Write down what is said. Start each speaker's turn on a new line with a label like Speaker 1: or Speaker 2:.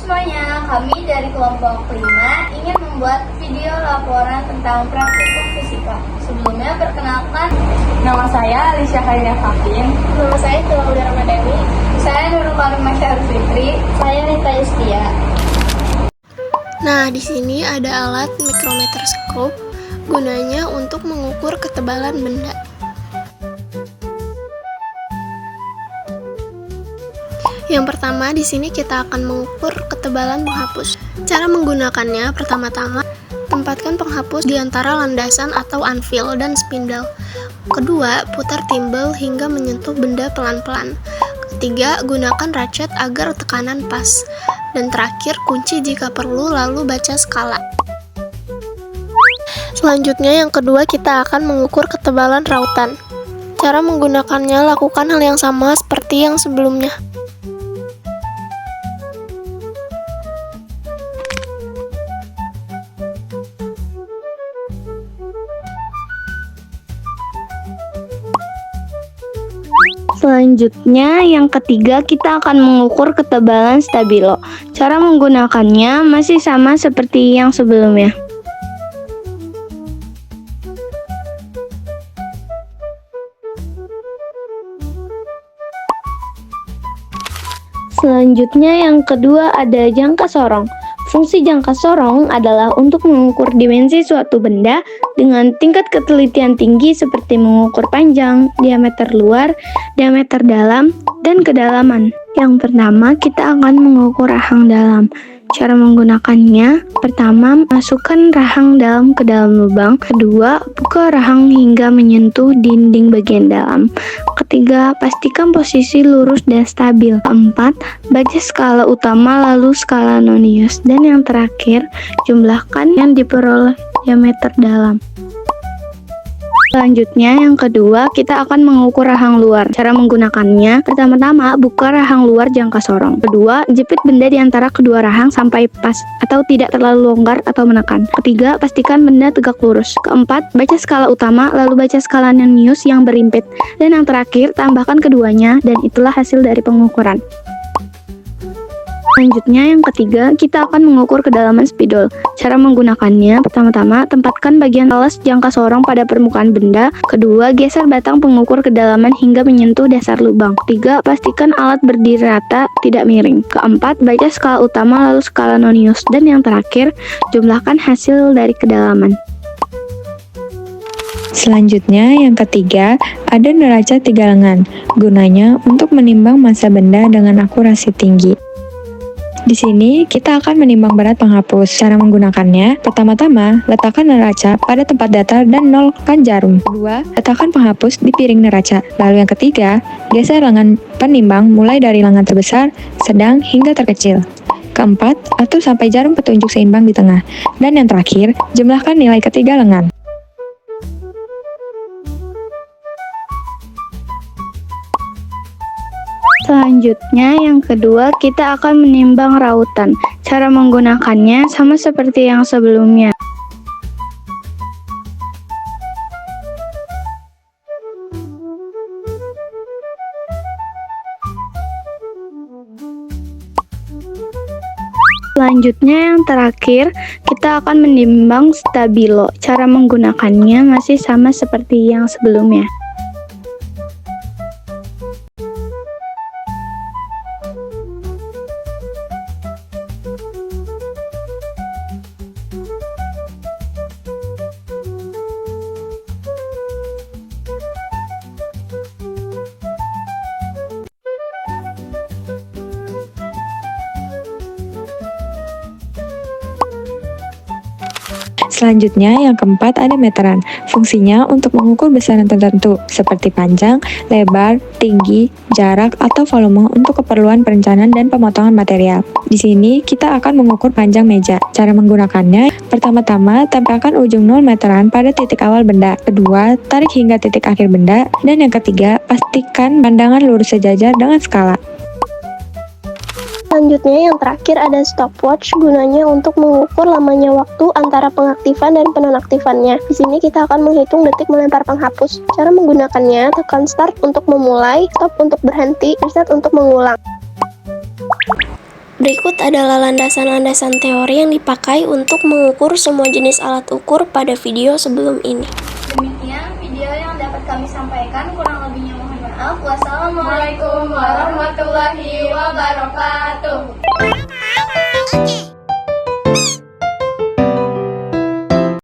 Speaker 1: semuanya, kami dari kelompok 5 ingin membuat video laporan tentang praktikum fisika. Sebelumnya perkenalkan,
Speaker 2: Nama saya Alicia Karina Fakin.
Speaker 1: nama saya Claudia Ramadhani, saya Nurul Karimah Syahrul Fitri, saya Nita Yustia.
Speaker 3: Nah, di sini ada alat mikrometerskop gunanya untuk mengukur ketebalan benda. Yang pertama, di sini kita akan mengukur ketebalan penghapus. Cara menggunakannya, pertama-tama, tempatkan penghapus di antara landasan atau anvil dan spindle. Kedua, putar timbal hingga menyentuh benda pelan-pelan. Ketiga, gunakan ratchet agar tekanan pas. Dan terakhir, kunci jika perlu, lalu baca skala. Selanjutnya, yang kedua, kita akan mengukur ketebalan rautan. Cara menggunakannya, lakukan hal yang sama seperti yang sebelumnya.
Speaker 4: Selanjutnya, yang ketiga, kita akan mengukur ketebalan stabilo. Cara menggunakannya masih sama seperti yang sebelumnya. Selanjutnya, yang kedua ada jangka sorong. Fungsi jangka sorong adalah untuk mengukur dimensi suatu benda dengan tingkat ketelitian tinggi seperti mengukur panjang, diameter luar, diameter dalam, dan kedalaman. Yang pertama, kita akan mengukur rahang dalam. Cara menggunakannya, pertama, masukkan rahang dalam ke dalam lubang. Kedua, buka rahang hingga menyentuh dinding bagian dalam. Ketiga, pastikan posisi lurus dan stabil. Keempat, baca skala utama lalu skala nonius. Dan yang terakhir, jumlahkan yang diperoleh diameter dalam. Selanjutnya, yang kedua, kita akan mengukur rahang luar. Cara menggunakannya, pertama-tama, buka rahang luar jangka sorong. Kedua, jepit benda di antara kedua rahang sampai pas atau tidak terlalu longgar atau menekan. Ketiga, pastikan benda tegak lurus. Keempat, baca skala utama, lalu baca skala nonius yang berimpit. Dan yang terakhir, tambahkan keduanya, dan itulah hasil dari pengukuran. Selanjutnya, yang ketiga, kita akan mengukur kedalaman spidol. Cara menggunakannya, pertama-tama, tempatkan bagian alas jangka sorong pada permukaan benda. Kedua, geser batang pengukur kedalaman hingga menyentuh dasar lubang. Ketiga, pastikan alat berdiri rata, tidak miring. Keempat, baca skala utama lalu skala nonius. Dan yang terakhir, jumlahkan hasil dari kedalaman.
Speaker 5: Selanjutnya, yang ketiga, ada neraca 3 lengan. Gunanya untuk menimbang massa benda dengan akurasi tinggi. Di sini, kita akan menimbang berat penghapus. Cara menggunakannya, pertama-tama, letakkan neraca pada tempat datar dan nolkan jarum. Kedua, letakkan penghapus di piring neraca. Lalu yang ketiga, geser lengan penimbang mulai dari lengan terbesar, sedang, hingga terkecil. Keempat, atur sampai jarum petunjuk seimbang di tengah. Dan yang terakhir, jumlahkan nilai ketiga lengan.
Speaker 4: Selanjutnya, yang kedua, kita akan menimbang rautan. Cara menggunakannya sama seperti yang sebelumnya. Selanjutnya, yang terakhir, kita akan menimbang stabilo. Cara menggunakannya masih sama seperti yang sebelumnya.
Speaker 5: Selanjutnya, yang keempat ada meteran. Fungsinya untuk mengukur besaran tertentu, seperti panjang, lebar, tinggi, jarak, atau volume untuk keperluan perencanaan dan pemotongan material. Di sini, kita akan mengukur panjang meja. Cara menggunakannya, pertama-tama, tempelkan ujung 0 meteran pada titik awal benda. Kedua, tarik hingga titik akhir benda. Dan yang ketiga, pastikan pandangan lurus sejajar dengan skala.
Speaker 3: Selanjutnya, yang terakhir ada stopwatch, gunanya untuk mengukur lamanya waktu antara pengaktifan dan penonaktifannya. Di sini kita akan menghitung detik melempar penghapus. Cara menggunakannya, tekan start untuk memulai, stop untuk berhenti, reset untuk mengulang. Berikut adalah landasan-landasan teori yang dipakai untuk mengukur semua jenis alat ukur pada video sebelum ini.
Speaker 1: Demikian video yang dapat kami sampaikan, kurang lebihnya mohon maaf. Wassalamualaikum warahmatullahi wabarakatuh.